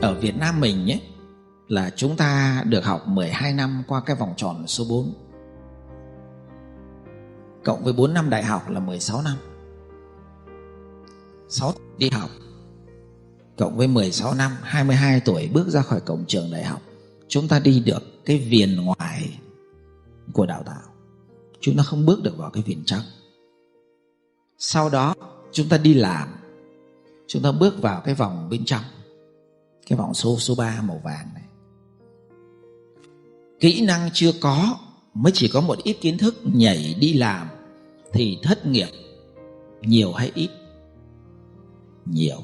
Ở Việt Nam mình ấy, là chúng ta được học 12 năm qua cái vòng tròn số 4, cộng với 4 năm đại học là 16 năm. 6 đi học cộng với 16 năm, 22 tuổi bước ra khỏi cổng trường đại học. Chúng ta đi được cái viền ngoài của đào tạo, chúng ta không bước được vào cái viền trong. Sau đó chúng ta đi làm, chúng ta bước vào cái vòng bên trong, cái vòng số 3 màu vàng này. Kỹ năng chưa có, mới chỉ có một ít kiến thức, nhảy đi làm thì thất nghiệp nhiều hay ít? Nhiều.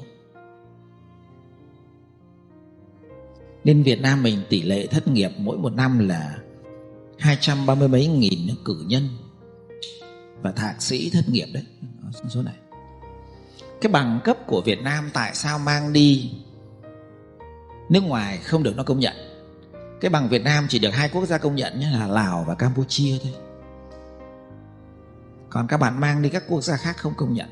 Nên Việt Nam mình tỷ lệ thất nghiệp mỗi một năm là 230 mấy nghìn cử nhân và thạc sĩ thất nghiệp đấy, số này. Cái bằng cấp của Việt Nam tại sao mang đi nước ngoài không được nó công nhận? Cái bằng Việt Nam chỉ được 2 quốc gia công nhận nhé, là Lào và Campuchia thôi. Còn các bạn mang đi các quốc gia khác không công nhận.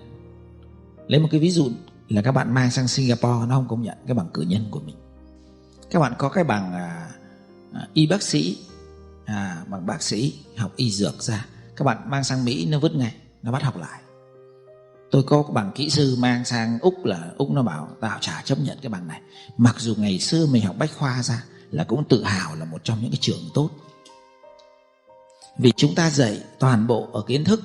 Lấy một cái ví dụ là các bạn mang sang Singapore, nó không công nhận cái bằng cử nhân của mình. Các bạn có cái bằng y bác sĩ, bằng bác sĩ học y dược ra, các bạn mang sang Mỹ nó vứt ngay, nó bắt học lại. Tôi có bằng kỹ sư mang sang Úc, là Úc nó bảo tao chả chấp nhận cái bằng này. Mặc dù ngày xưa mình học bách khoa ra là cũng tự hào là một trong những cái trường tốt. Vì chúng ta dạy toàn bộ ở kiến thức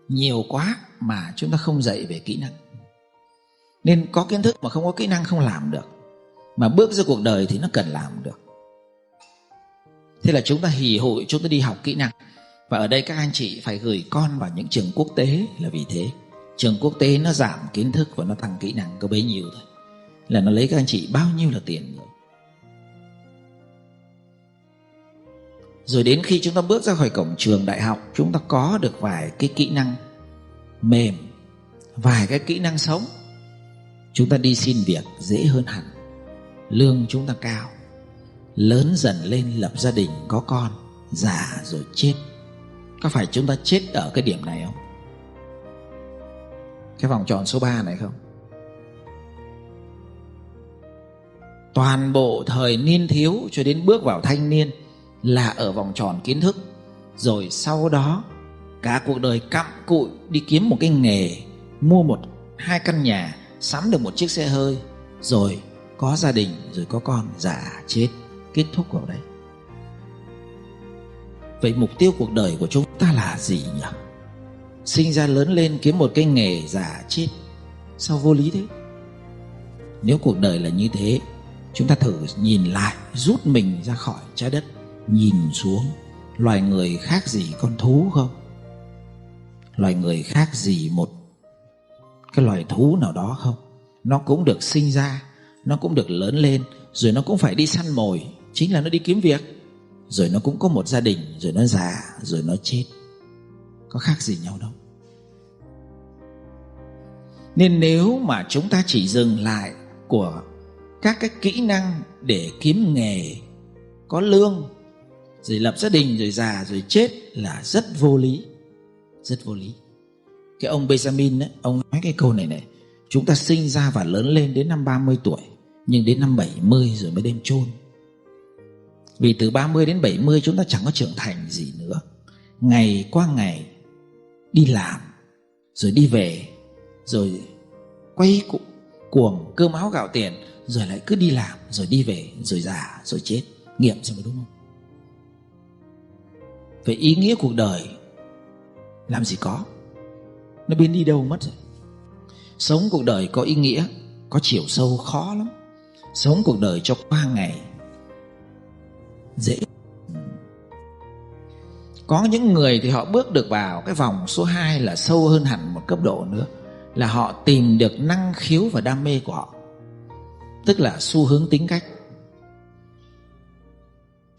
nhiều quá mà chúng ta không dạy về kỹ năng. Nên có kiến thức mà không có kỹ năng không làm được, mà bước ra cuộc đời thì nó cần làm được. Thế là chúng ta hì hụi, chúng ta đi học kỹ năng. Và ở đây các anh chị phải gửi con vào những trường quốc tế là vì thế. Trường quốc tế nó giảm kiến thức và nó tăng kỹ năng có bấy nhiêu thôi, là nó lấy các anh chị bao nhiêu là tiền rồi. Rồi đến khi chúng ta bước ra khỏi cổng trường đại học, chúng ta có được vài cái kỹ năng mềm, vài cái kỹ năng sống, chúng ta đi xin việc dễ hơn hẳn. Lương chúng ta cao, lớn dần lên lập gia đình có con, già rồi chết. Có phải chúng ta chết ở cái điểm này không? Cái vòng tròn số 3 này không? Toàn bộ thời niên thiếu cho đến bước vào thanh niên là ở vòng tròn kiến thức. Rồi sau đó cả cuộc đời cặm cụi đi kiếm một cái nghề, mua 1-2 căn nhà, sắm được một chiếc xe hơi, rồi có gia đình, rồi có con, già chết, kết thúc vào đấy. Vậy mục tiêu cuộc đời của chúng ta là gì nhỉ? Sinh ra lớn lên kiếm một cái nghề, già chết, sao vô lý thế? Nếu cuộc đời là như thế, chúng ta thử nhìn lại, rút mình ra khỏi trái đất, nhìn xuống, loài người khác gì con thú không? Loài người khác gì một cái loài thú nào đó không? Nó cũng được sinh ra, nó cũng được lớn lên, rồi nó cũng phải đi săn mồi, chính là nó đi kiếm việc, rồi nó cũng có một gia đình, rồi nó già, rồi nó chết. Có khác gì nhau đâu. Nên nếu mà chúng ta chỉ dừng lại của các cái kỹ năng để kiếm nghề, có lương, rồi lập gia đình, rồi già, rồi chết là rất vô lý. Rất vô lý. Cái ông Benjamin ấy, ông nói cái câu này này: chúng ta sinh ra và lớn lên đến năm 30 tuổi, nhưng đến năm 70 rồi mới đem chôn. Vì từ 30 đến 70 chúng ta chẳng có trưởng thành gì nữa. Ngày qua ngày đi làm, rồi đi về, rồi quay cuồng cơm áo gạo tiền, rồi lại cứ đi làm, rồi đi về, rồi già, rồi chết. Nghiệm xem có đúng không? Vậy ý nghĩa cuộc đời làm gì có, nó biến đi đâu mất rồi. Sống cuộc đời có ý nghĩa, có chiều sâu khó lắm. Sống cuộc đời cho qua ngày dễ. Có những người thì họ bước được vào cái vòng số 2 là sâu hơn hẳn một cấp độ nữa, là họ tìm được năng khiếu và đam mê của họ, tức là xu hướng tính cách.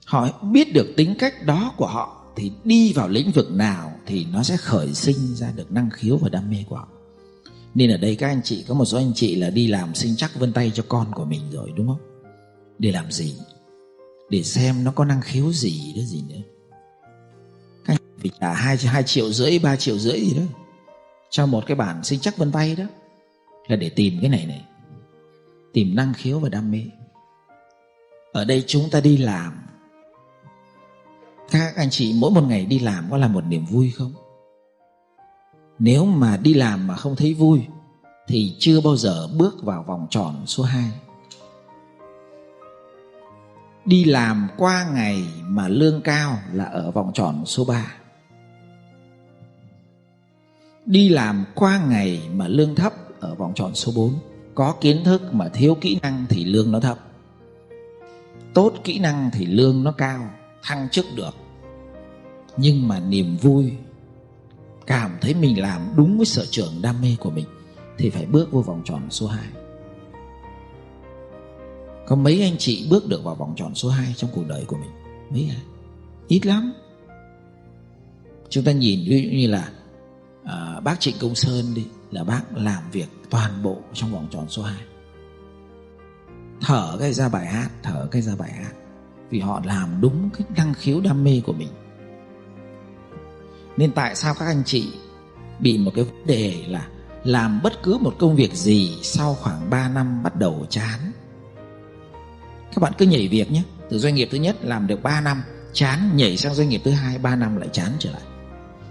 Họ biết được tính cách đó của họ thì đi vào lĩnh vực nào thì nó sẽ khởi sinh ra được năng khiếu và đam mê của họ. Nên ở đây các anh chị, có một số anh chị là đi làm sinh chắc vân tay cho con của mình rồi, đúng không? Để làm gì? Để xem nó có năng khiếu gì đó gì nữa. Các anh phải trả 2,5 triệu, 3 triệu rưỡi gì đó cho một cái bản sinh chắc vân tay đó, là để tìm cái này này. tìm năng khiếu và đam mê. Ở đây chúng ta đi làm, các anh chị mỗi một ngày đi làm có là một niềm vui không? Nếu mà đi làm mà không thấy vui thì chưa bao giờ bước vào vòng tròn số 2. Đi làm qua ngày mà lương cao là ở vòng tròn số 3. Đi làm qua ngày mà lương thấp ở vòng tròn số 4. Có kiến thức mà thiếu kỹ năng thì lương nó thấp. Tốt kỹ năng thì lương nó cao, thăng chức được. Nhưng mà niềm vui, cảm thấy mình làm đúng với sở trường đam mê của mình thì phải bước vô vòng tròn số 2. Có mấy anh chị bước được vào vòng tròn số 2 trong cuộc đời của mình? Mấy à? Ít lắm. Chúng ta nhìn ví dụ như là bác Trịnh Công Sơn đi, là bác làm việc toàn bộ trong vòng tròn số 2. Thở cái ra bài hát, thở cái ra bài hát, vì họ làm đúng cái năng khiếu đam mê của mình. Nên tại sao các anh chị bị một cái vấn đề là làm bất cứ một công việc gì sau khoảng 3 năm bắt đầu chán? Các bạn cứ nhảy việc nhé. Từ doanh nghiệp thứ nhất làm được 3 năm chán, nhảy sang doanh nghiệp thứ 2 3 năm lại chán trở lại.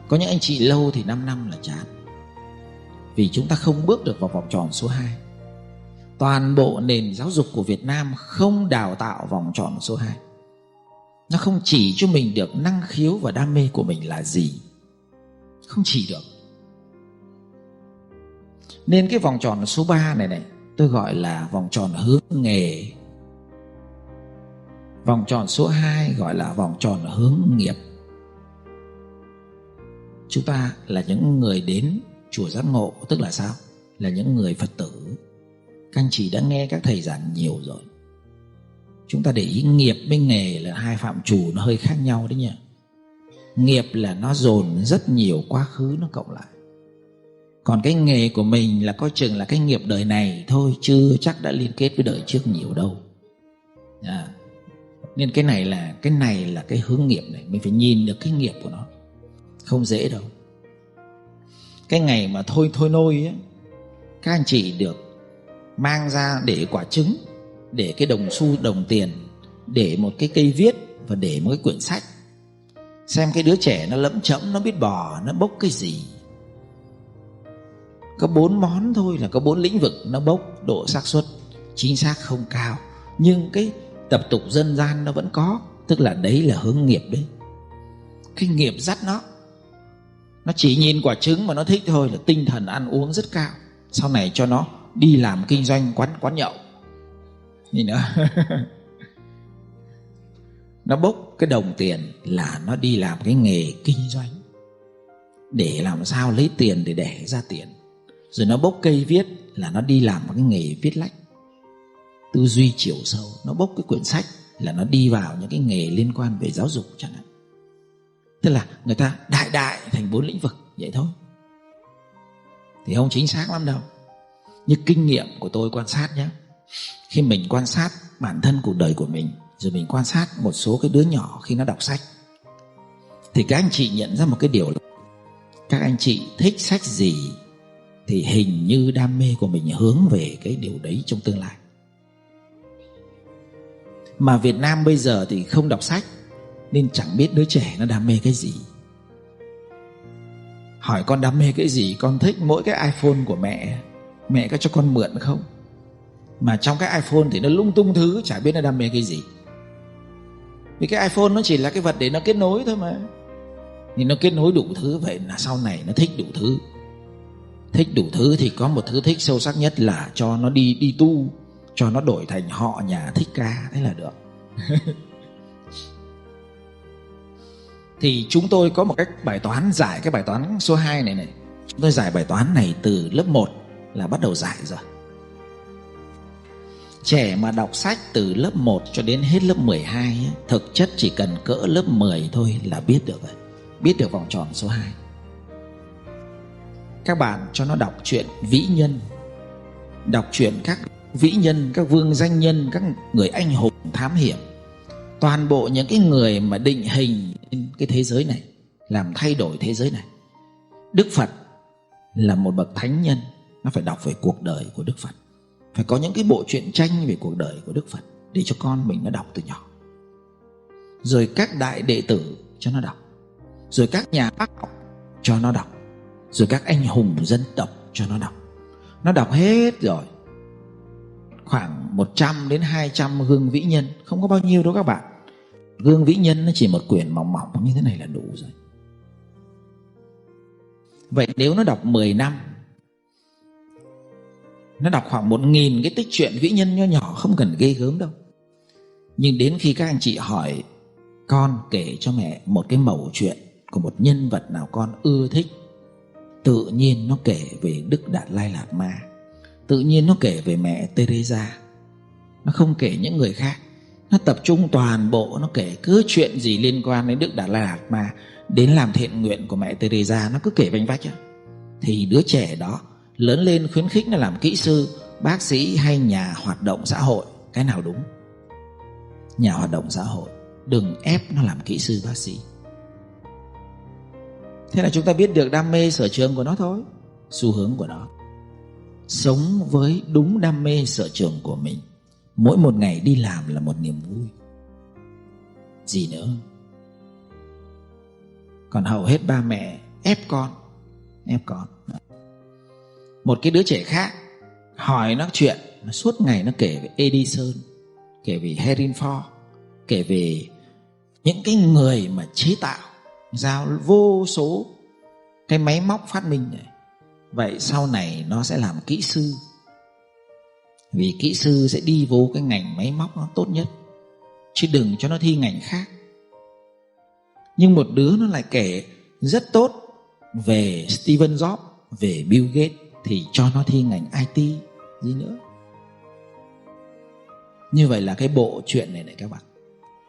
Có những anh chị lâu thì 5 năm là chán. Vì chúng ta không bước được vào vòng tròn số 2. Toàn bộ nền giáo dục của Việt Nam không đào tạo vòng tròn số 2. Nó không chỉ cho mình được năng khiếu và đam mê của mình là gì. Không chỉ được. Nên cái vòng tròn số 3 này tôi gọi là vòng tròn hướng nghề. Vòng tròn số 2 gọi là vòng tròn hướng nghiệp. Chúng ta là những người đến chùa Giác Ngộ, tức là sao? Là những người Phật tử. Các anh chị đã nghe các thầy giảng nhiều rồi. Chúng ta để ý nghiệp với nghề là hai phạm trù nó hơi khác nhau đấy nhỉ. Nghiệp là nó dồn rất nhiều quá khứ nó cộng lại. Còn cái nghề của mình là coi chừng là cái nghiệp đời này thôi, chưa chắc đã liên kết với đời trước nhiều đâu. Nên cái này là cái hướng nghiệp này. Mình phải nhìn được cái nghiệp của nó. Không dễ đâu. Cái ngày mà thôi nôi ấy, các anh chị được mang ra để quả trứng, để cái đồng xu đồng tiền, để một cái cây viết và để một cái quyển sách. Xem cái đứa trẻ nó lẫm chẫm, nó biết bò, nó bốc cái gì. Có 4 món thôi là có 4 lĩnh vực nó bốc, độ xác suất chính xác không cao. Nhưng cái tập tục dân gian nó vẫn có. Tức là đấy là hướng nghiệp đấy. Cái nghiệp dắt nó chỉ nhìn quả trứng mà nó thích thôi là tinh thần ăn uống rất cao. Sau này cho nó đi làm kinh doanh quán nhậu. Nhìn nữa. Nó bốc cái đồng tiền là nó đi làm cái nghề kinh doanh, để làm sao lấy tiền để đẻ ra tiền. Rồi nó bốc cây viết là nó đi làm cái nghề viết lách, tư duy chiều sâu. Nó bốc cái quyển sách là nó đi vào những cái nghề liên quan về giáo dục chẳng hạn. Tức là người ta đại thành 4 lĩnh vực vậy thôi. Thì không chính xác lắm đâu. Như kinh nghiệm của tôi quan sát nhé. Khi mình quan sát bản thân cuộc đời của mình, rồi mình quan sát một số cái đứa nhỏ khi nó đọc sách, thì các anh chị nhận ra một cái điều là các anh chị thích sách gì thì hình như đam mê của mình hướng về cái điều đấy trong tương lai. Mà Việt Nam bây giờ thì không đọc sách, nên chẳng biết đứa trẻ nó đam mê cái gì. Hỏi con đam mê cái gì, con thích mỗi cái iPhone của mẹ, mẹ có cho con mượn không? Mà trong cái iPhone thì nó lung tung thứ, chả biết nó đam mê cái gì. Vì cái iPhone nó chỉ là cái vật để nó kết nối thôi mà. Thì nó kết nối đủ thứ, vậy là sau này nó thích đủ thứ. Thích đủ thứ thì có một thứ thích sâu sắc nhất là cho nó đi tu, cho nó đổi thành họ nhà Thích Ca, thế là được. Thì chúng tôi có một cách bài toán giải cái bài toán số 2 này. Chúng tôi giải bài toán này từ lớp 1 là bắt đầu giải rồi. Trẻ mà đọc sách từ lớp 1 cho đến hết lớp 12 ấy, thực chất chỉ cần cỡ lớp 10 thôi là biết được rồi. Biết được vòng tròn số 2. Các bạn cho nó đọc truyện vĩ nhân, đọc truyện các vĩ nhân, các vương danh nhân, các người anh hùng thám hiểm. Toàn bộ những cái người mà định hình cái thế giới này, làm thay đổi thế giới này. Đức Phật là một bậc thánh nhân, nó phải đọc về cuộc đời của Đức Phật. phải có những cái bộ truyện tranh về cuộc đời của Đức Phật để cho con mình nó đọc từ nhỏ. Rồi các đại đệ tử cho nó đọc, rồi các nhà bác học cho nó đọc, rồi các anh hùng dân tộc cho nó đọc. Nó đọc hết rồi, khoảng 100 đến 200 gương vĩ nhân, không có bao nhiêu đâu các bạn. Gương vĩ nhân nó chỉ một quyển mỏng mỏng như thế này là đủ rồi. Vậy nếu nó đọc 10 năm, nó đọc khoảng 1000 cái tích truyện vĩ nhân nho nhỏ, không cần ghê gớm đâu. Nhưng đến khi các anh chị hỏi con kể cho mẹ một cái mẩu chuyện của một nhân vật nào con ưa thích, tự nhiên nó kể về Đức Đạt Lai Lạt Ma, tự nhiên nó kể về mẹ Teresa. Nó không kể những người khác, nó tập trung toàn bộ, nó kể cứ chuyện gì liên quan đến Đức Đạt Lai Lạt Ma, đến làm thiện nguyện của mẹ Teresa, nó cứ kể vanh vách á. Thì đứa trẻ đó lớn lên khuyến khích nó làm kỹ sư, bác sĩ hay nhà hoạt động xã hội, cái nào đúng? Nhà hoạt động xã hội, đừng ép nó làm kỹ sư bác sĩ. Thế là chúng ta biết được đam mê sở trường của nó thôi, xu hướng của nó. Sống với đúng đam mê sở trường của mình, mỗi một ngày đi làm là một niềm vui. Gì nữa? Còn hầu hết ba mẹ ép con. Một cái đứa trẻ khác hỏi nó chuyện, nó suốt ngày nó kể về Edison, kể về Henry Ford, kể về những cái người mà chế tạo ra vô số cái máy móc phát minh này. Vậy sau này nó sẽ làm kỹ sư, vì kỹ sư sẽ đi vô cái ngành máy móc nó tốt nhất, chứ đừng cho nó thi ngành khác. Nhưng một đứa nó lại kể rất tốt về Steve Jobs, về Bill Gates, thì cho nó thi ngành IT. Gì nữa? Như vậy là cái bộ chuyện này các bạn,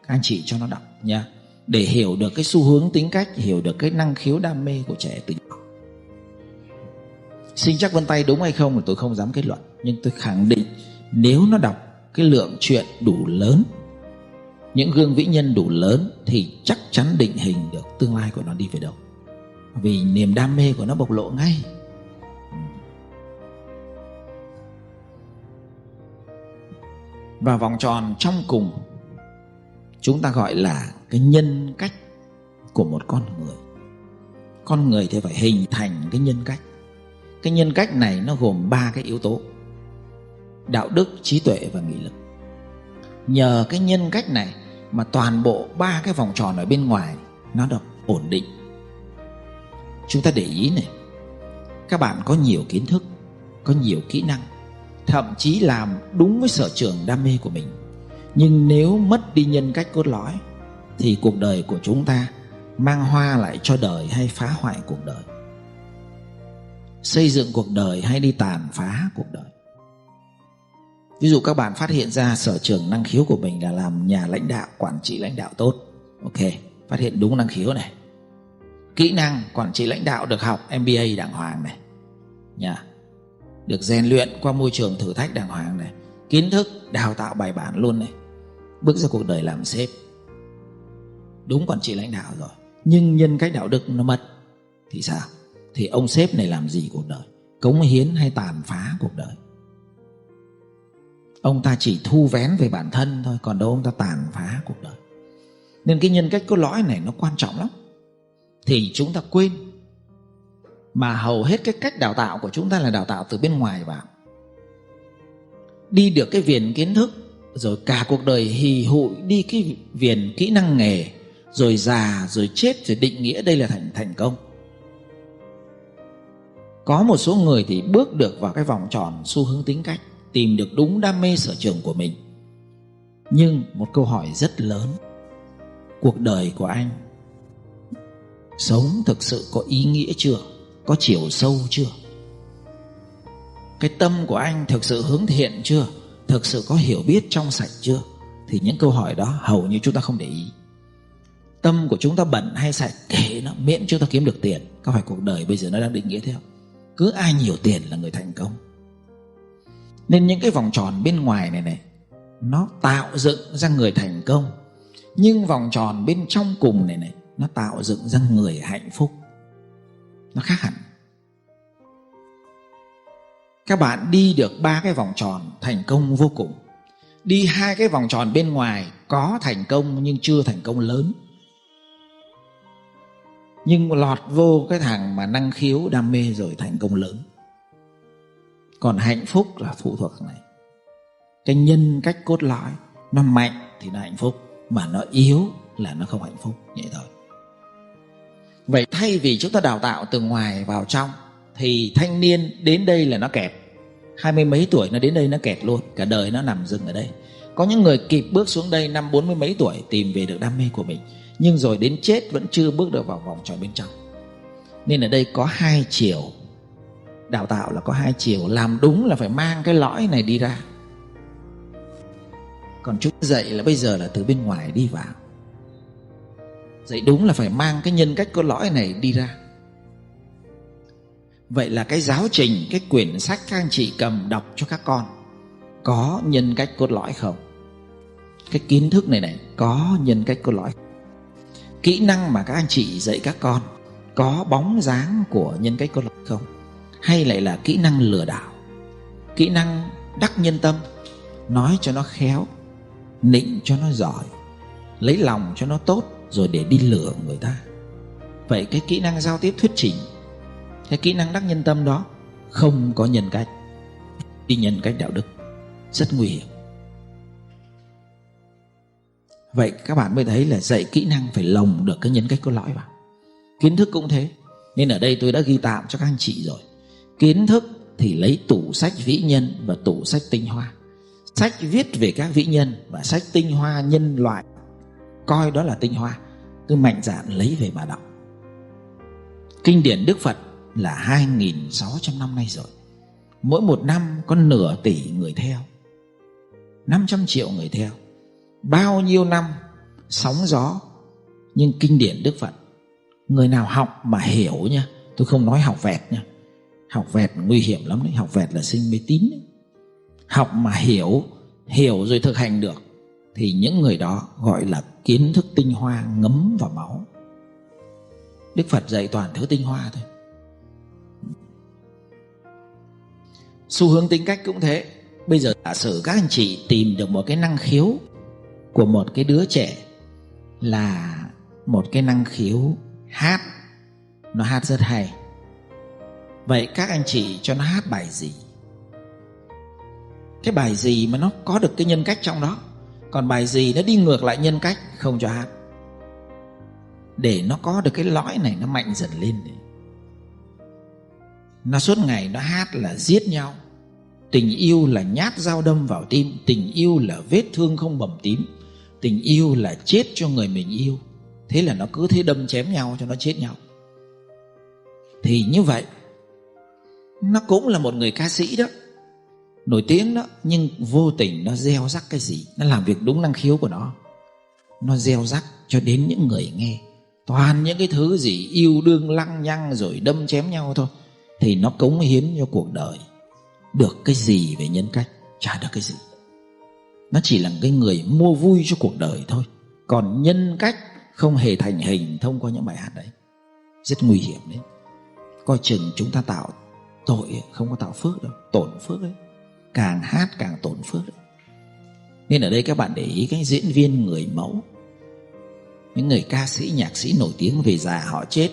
các anh chị cho nó đọc nha, để hiểu được cái xu hướng tính cách, hiểu được cái năng khiếu đam mê của trẻ từ nhỏ. Sinh chắc vân tay đúng hay không thì tôi không dám kết luận, nhưng tôi khẳng định nếu nó đọc cái lượng chuyện đủ lớn, những gương vĩ nhân đủ lớn, thì chắc chắn định hình được tương lai của nó đi về đâu. Vì niềm đam mê của nó bộc lộ ngay. Và vòng tròn trong cùng chúng ta gọi là cái nhân cách của một con người. Con người thì phải hình thành cái nhân cách. Cái nhân cách này nó gồm 3 cái yếu tố: đạo đức, trí tuệ và nghị lực. Nhờ cái nhân cách này mà toàn bộ 3 cái vòng tròn ở bên ngoài nó được ổn định. Chúng ta để ý này, các bạn có nhiều kiến thức, có nhiều kỹ năng, thậm chí làm đúng với sở trường đam mê của mình, nhưng nếu mất đi nhân cách cốt lõi thì cuộc đời của chúng ta mang hoa lại cho đời hay phá hoại cuộc đời, xây dựng cuộc đời hay đi tàn phá cuộc đời. Ví dụ các bạn phát hiện ra sở trường năng khiếu của mình là làm nhà lãnh đạo, quản trị lãnh đạo tốt. Ok, phát hiện đúng năng khiếu này. Kỹ năng quản trị lãnh đạo được học MBA đàng hoàng này nha, được rèn luyện qua môi trường thử thách đàng hoàng này. Kiến thức đào tạo bài bản luôn này. Bước ra cuộc đời làm sếp, đúng quản trị lãnh đạo rồi, nhưng nhân cách đạo đức nó mất thì sao? Thì ông sếp này làm gì cuộc đời? Cống hiến hay tàn phá cuộc đời? Ông ta chỉ thu vén về bản thân thôi, còn đâu ông ta tàn phá cuộc đời. Nên cái nhân cách cốt lõi này nó quan trọng lắm. Thì chúng ta quên. Mà hầu hết cái cách đào tạo của chúng ta là đào tạo từ bên ngoài vào. Đi được cái viền kiến thức, rồi cả cuộc đời hì hụi đi cái viền kỹ năng nghề, rồi già, rồi chết, rồi định nghĩa đây là thành công. Có một số người thì bước được vào cái vòng tròn xu hướng tính cách, tìm được đúng đam mê sở trường của mình. Nhưng một câu hỏi rất lớn: cuộc đời của anh sống thực sự có ý nghĩa chưa? Có chiều sâu chưa? Cái tâm của anh thực sự hướng thiện chưa? Thực sự có hiểu biết trong sạch chưa? Thì những câu hỏi đó hầu như chúng ta không để ý. Tâm của chúng ta bẩn hay sạch kệ nó, miễn chúng ta kiếm được tiền. Có phải cuộc đời bây giờ nó đang định nghĩa thế không? Cứ ai nhiều tiền là người thành công. Nên những cái vòng tròn bên ngoài này nó tạo dựng ra người thành công, nhưng vòng tròn bên trong cùng này nó tạo dựng ra người hạnh phúc. Nó khác hẳn. Các bạn đi được 3 cái vòng tròn thành công vô cùng. Đi 2 cái vòng tròn bên ngoài có thành công nhưng chưa thành công lớn. Nhưng lọt vô cái thằng mà năng khiếu đam mê rồi thành công lớn. Còn hạnh phúc là phụ thuộc này. Cái nhân cách cốt lõi nó mạnh thì nó hạnh phúc, mà nó yếu là nó không hạnh phúc. Vậy thôi. Vậy thay vì chúng ta đào tạo từ ngoài vào trong, thì thanh niên đến đây là nó kẹt. 20 mấy tuổi nó đến đây nó kẹt luôn, cả đời nó nằm dừng ở đây. Có những người kịp bước xuống đây năm 40 mấy tuổi tìm về được đam mê của mình, nhưng rồi đến chết vẫn chưa bước được vào vòng tròn bên trong. Nên ở đây có 2 chiều. Đào tạo là có 2 chiều. Làm đúng là phải mang cái lõi này đi ra. Còn chúng dạy là bây giờ là từ bên ngoài đi vào. Dạy đúng là phải mang cái nhân cách cốt lõi này đi ra. Vậy là cái giáo trình, cái quyển sách các anh chị cầm đọc cho các con có nhân cách cốt lõi không? Cái kiến thức này có nhân cách cốt lõi. Kỹ năng mà các anh chị dạy các con có bóng dáng của nhân cách cốt lõi không? Hay lại là kỹ năng lừa đảo, kỹ năng đắc nhân tâm, nói cho nó khéo, nịnh cho nó giỏi, lấy lòng cho nó tốt rồi để đi lừa người ta. Vậy cái kỹ năng giao tiếp thuyết trình, cái kỹ năng đắc nhân tâm đó không có nhân cách, đi nhân cách đạo đức, rất nguy hiểm. Vậy các bạn mới thấy là dạy kỹ năng phải lồng được cái nhân cách cốt lõi vào. Kiến thức cũng thế. Nên ở đây tôi đã ghi tạm cho các anh chị rồi. Kiến thức thì lấy tủ sách vĩ nhân và tủ sách tinh hoa. Sách viết về các vĩ nhân và sách tinh hoa nhân loại, coi đó là tinh hoa, cứ mạnh dạn lấy về mà đọc. Kinh điển Đức Phật là 2.600 năm nay rồi. Mỗi một năm có nửa tỷ người theo, 500 triệu người theo. Bao nhiêu năm sóng gió. Nhưng kinh điển Đức Phật, người nào học mà hiểu nha, tôi không nói học vẹt nha. Học vẹt nguy hiểm lắm đấy. Học vẹt là sinh mê tín đấy. Học mà hiểu rồi thực hành được thì những người đó gọi là kiến thức tinh hoa ngấm vào máu. Đức Phật dạy toàn thứ tinh hoa thôi. Xu hướng tính cách cũng thế. Bây giờ giả sử các anh chị tìm được một cái năng khiếu của một cái đứa trẻ, là một cái năng khiếu hát, nó hát rất hay. Vậy các anh chị cho nó hát bài gì? Cái bài gì mà nó có được cái nhân cách trong đó. Còn bài gì nó đi ngược lại nhân cách, không cho hát. Để nó có được cái lõi này, nó mạnh dần lên. Nó suốt ngày nó hát là giết nhau. Tình yêu là nhát dao đâm vào tim. Tình yêu là vết thương không bầm tím. Tình yêu là chết cho người mình yêu. Thế là nó cứ thế đâm chém nhau cho nó chết nhau. Thì như vậy nó cũng là một người ca sĩ đó, nổi tiếng đó, nhưng vô tình nó gieo rắc cái gì? Nó làm việc đúng năng khiếu của nó gieo rắc cho đến những người nghe toàn những cái thứ gì yêu đương lăng nhăng rồi đâm chém nhau thôi. Thì nó cống hiến cho cuộc đời được cái gì về nhân cách? Chả được cái gì. Nó chỉ là cái người mua vui cho cuộc đời thôi. Còn nhân cách không hề thành hình thông qua những bài hát đấy. Rất nguy hiểm đấy. Coi chừng chúng ta tạo tội, không có tạo phước đâu, tổn phước đấy. Càng hát càng tổn phước đấy. Nên ở đây các bạn để ý cái diễn viên người mẫu, những người ca sĩ, nhạc sĩ nổi tiếng về già họ chết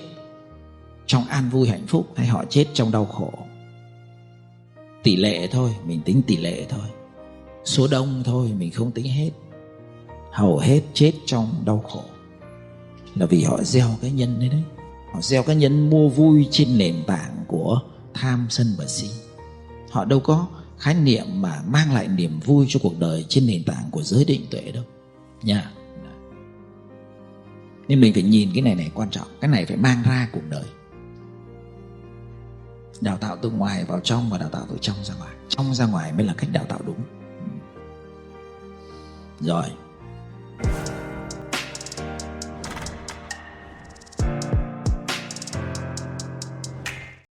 trong an vui hạnh phúc hay họ chết trong đau khổ. Tỷ lệ thôi, mình tính tỷ lệ thôi. Số đông thôi, mình không tính hết. Hầu hết chết trong đau khổ là vì họ gieo cái nhân đấy. Họ gieo cái nhân mua vui trên nền tảng của tham sân và si. Họ đâu có khái niệm mà mang lại niềm vui cho cuộc đời trên nền tảng của giới định tuệ đâu nha. Nên mình phải nhìn cái này quan trọng. Cái này phải mang ra cuộc đời. Đào tạo từ ngoài vào trong và đào tạo từ trong ra ngoài. Trong ra ngoài mới là cách đào tạo đúng. Rồi